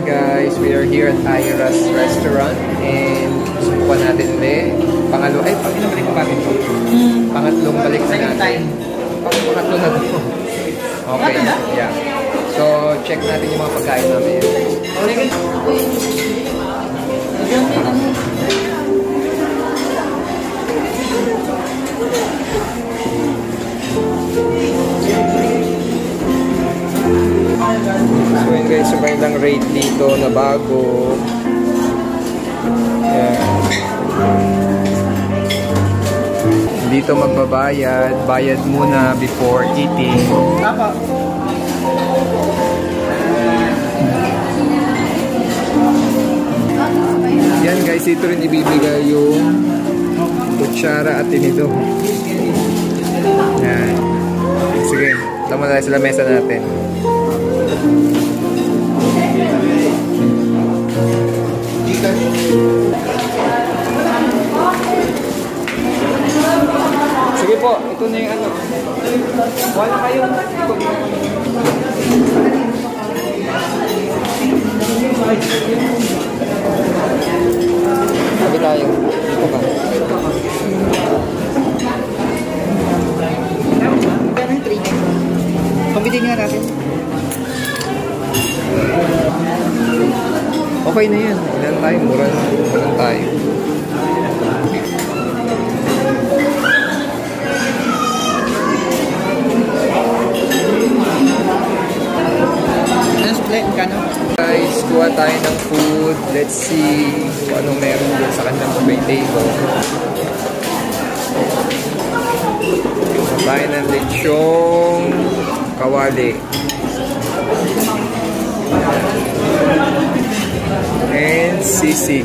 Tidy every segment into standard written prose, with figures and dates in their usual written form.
Ayan guys, we are here at Ira's restaurant and subukan natin ulit. Pangatlong balik pa natin ito. Pangatlong balik na natin. Pangatlo na ito. Okay, yeah. So, check natin yung mga pagkain namin. So yun guys, yung kanilang rate dito na bago. Ayan. Dito magbabayad. Bayad muna before eating. Yan guys, dito rin ibibigay yung kutsara at tinidor. Yan. Sige, tama na tayo sa lamesa natin. Sige po, ito na yung ano. Wala kayo. Sabi tayo. Ito ba? Gano'n yung 3. Pambitin nga natin. Okay na yan. Ilan tayo? Mura lang tayo. Ano split? Kano? Guys, kuha tayo ng food. Let's see kung anong meron dyan sa kanilang buffet table. Tayo ng lechong kawali. And sisig.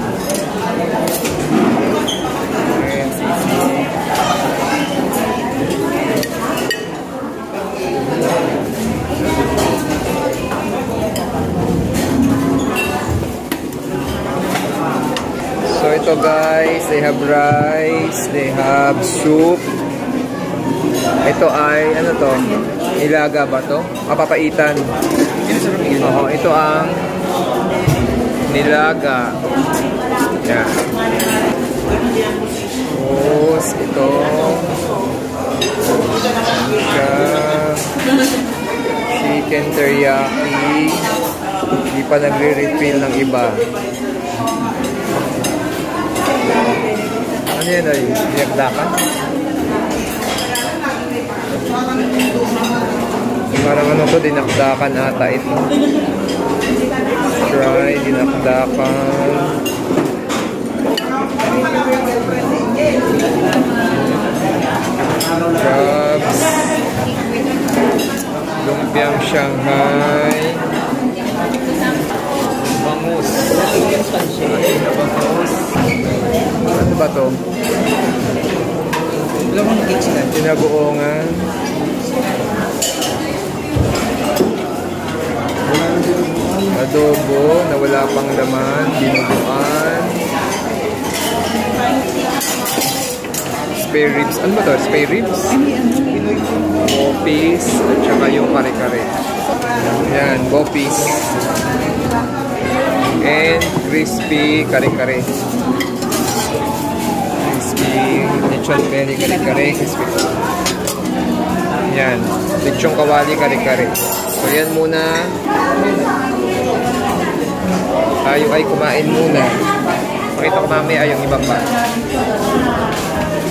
So ito guys, they have rice, they have soup. Ito ay, ano to? Nilaga ba to? Papaitan. Oo, ito ang nilaga. Yan. Tapos ito chicken teriyaki. Hindi pa nagre-refill ng iba. Ano yan ay? Dinakdakan? Parang ano to, dinakdakan ata ito. Try, dinakdakan. Crabs. Lumpiang Shanghai. Bangus. Ano ba to? Tinagoongan. Adobo na wala pang laman, dinuguan. Spare ribs. Ano ba to? Spare ribs? Bopis at saka yung kare-kare. Yan, bopis. And crispy kare-kare. Crispy lechon belly kare-kare. Crispy. Yan, lechong kawali kare-kare. So yan muna. Tayo ay kumain muna. Pakita ko mamaya yung iba pa.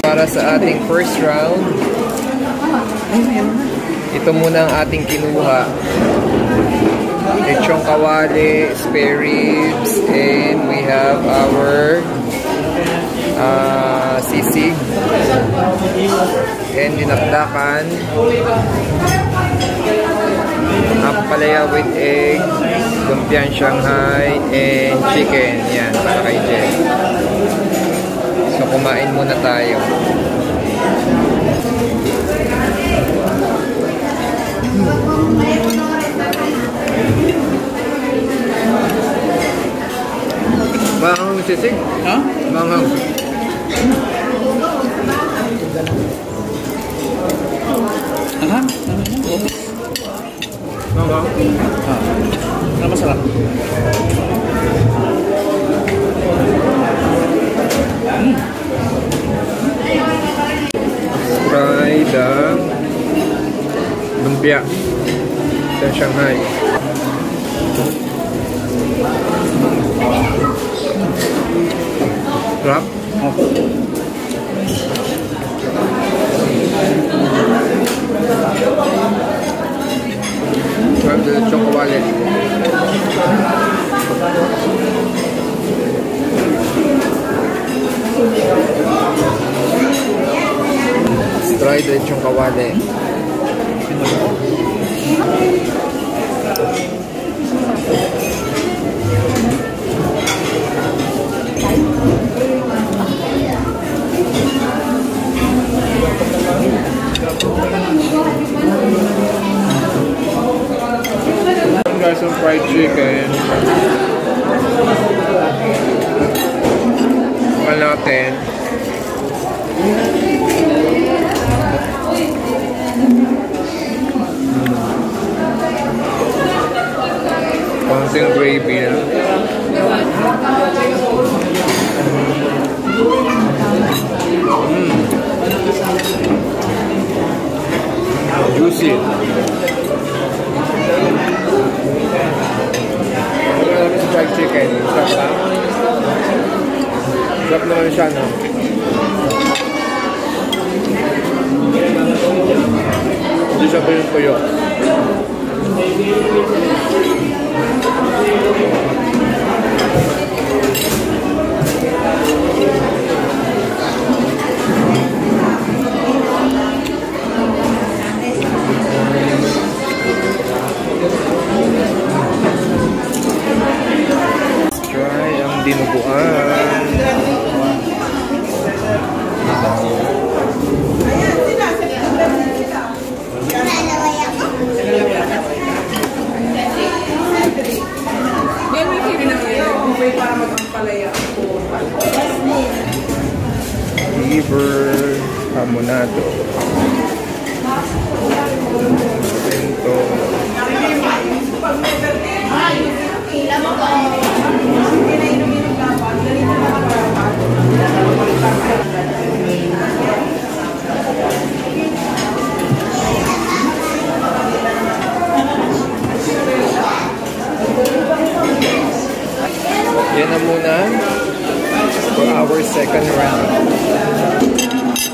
Para sa ating first round, ito muna ang ating kinuha. Lechong kawali, spare ribs, and we have our sisig and dinakdakan. Ampalaya with egg, lumpiang Shanghai, and chicken. Yan, para kay Jen. So, kumain muna tayo. Mahang sisig? Ha? Mahang. Aha? Mahang? Ha. Masarap. the lumpia. Sa Shanghai. Sarap. Sarap din ang chokowale. Let's try the chokowale. Guys, some fried chicken. Tikman natin. Konting gravy na. Juicy. Fried chicken. Sarap na. Sarap naman siya, no? Hindi siya pa yung tuyo. Dinuguan. Liver hamonado. Ito. Yan na muna for our second round.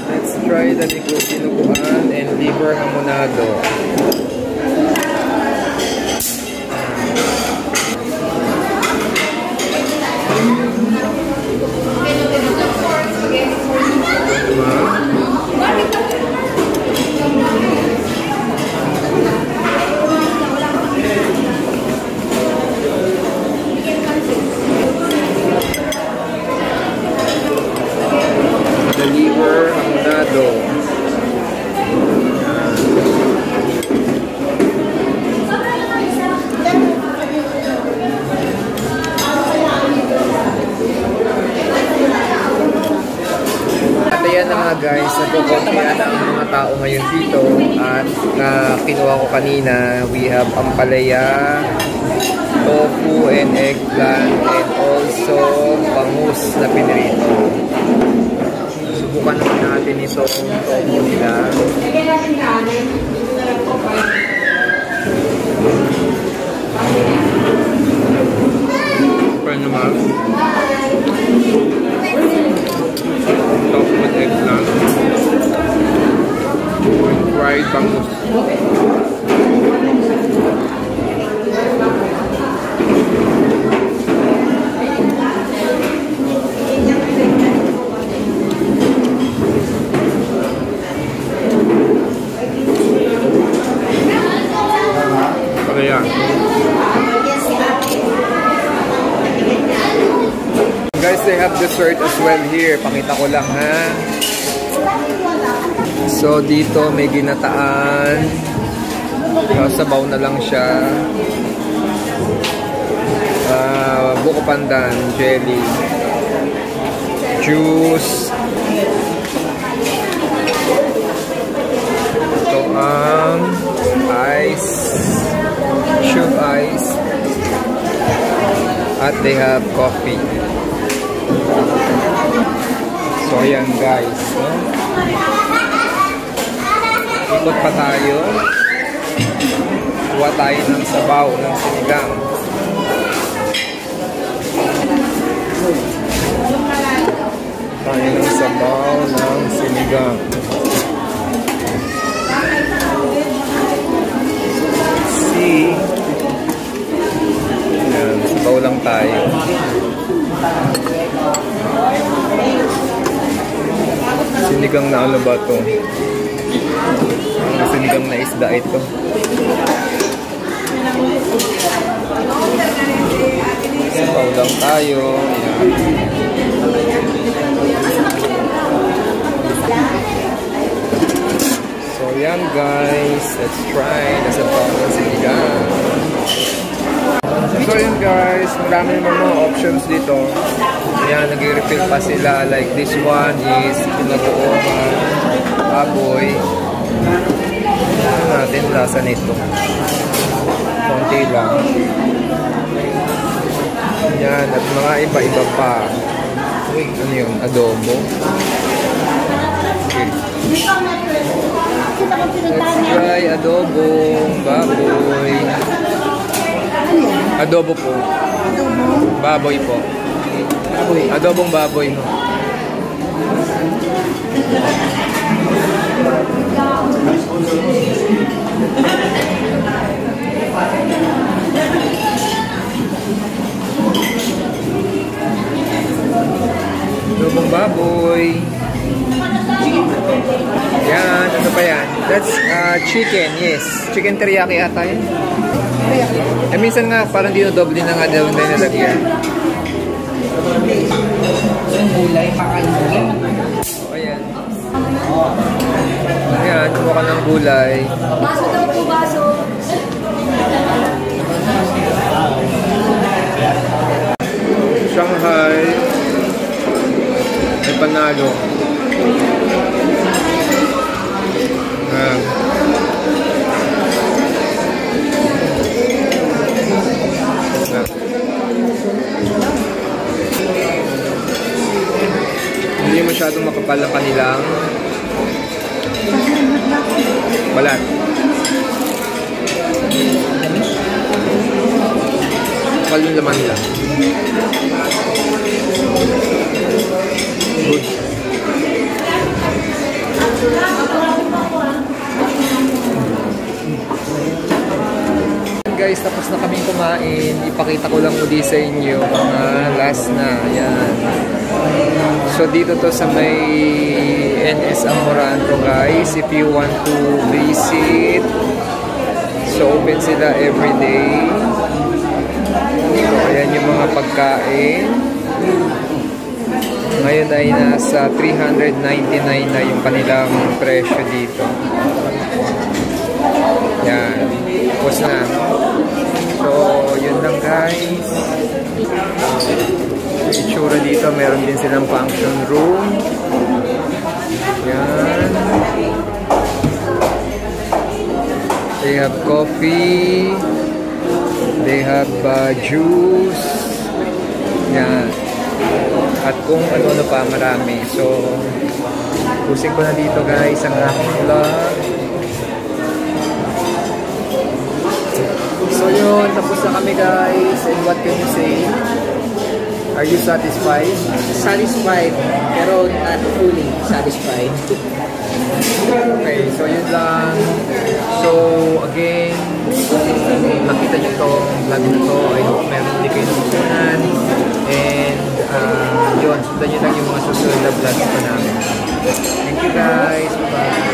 Let's try the dinuguan and liver hamonado. The liver hamonado. Ayan na mga guys, nagkukontiyan ang mga tao ngayon dito at kinuha ko kanina, we have ampalaya, tofu and eggplant and also bangus na pinirito. Subukan naman natin ito kung tofu nila. Super naman. Tofu with eggplant and fried bangus. Guys, they have dessert as well here. Pakita ko lang, ha. So, dito may ginataan. Sabaw na lang siya. Buko pandan, jelly, juice. Ito ang ice, shoe ice. At they have coffee. So, ayan guys. Ikot pa tayo. Kuha tayo ng sabaw ng sinigang. Tayo ng sabaw ng sinigang. See? Ayan, sabaw lang tayo. Sinigang na ano ba ito? Sinigang na isda ito. Sabaw lang tayo. Ayan. So yan guys, let's try na sabaw ng sinigang. So yun guys, marami naman mga options dito. Ayan, nag-refill pa sila. Like this one is pinabuong baboy. Ano natin lasa nito? Konti lang. Ayan, at mga iba-iba pa. Ano yun? Adobo. Okay. Let's try adobong baboy. Adobo po. Baboy po. Adobong baboy. Adobong baboy. Yan, ano pa yan? That's chicken, yes. Chicken teriyaki ata yun. Eh, minsan nga, parang dinodoble na nga daw na nilagyan. Gulay, makain. O, ayan. Ayan, kumuha ka ng gulay. Baso daw po, baso. Shanghai. May panalo. Ayan. Hindi masyadong makapal ang kanilang balat. Kapal yung laman nila. Good. Guys, tapos na kaming kumain. Ipakita ko lang muli sa inyo mga last na. Ayan. So dito to sa may NS Amoranto guys, if you want to visit. So open sila everyday. So ayan yung mga pagkain. Ngayon ay nasa 399 na yung kanilang presyo dito. Yan. Tapos na. So yun lang guys. Itsura dito, meron din silang function room. Yan. They have coffee. They have juice. Yan. At kung ano-ano pa, marami. So, pusing ko na dito guys ang aking vlog. So yun, tapos na kami guys. And what can you say? Are you satisfied? Satisfied, pero not fully satisfied. Okay, so yun lang. So again, kung nakita nyo itong vlog na to, I hope meron hindi kayo natutunan. And yun, sundan nyo lang yung mga susunod na vlogs pa namin. Thank you guys. Bye-bye.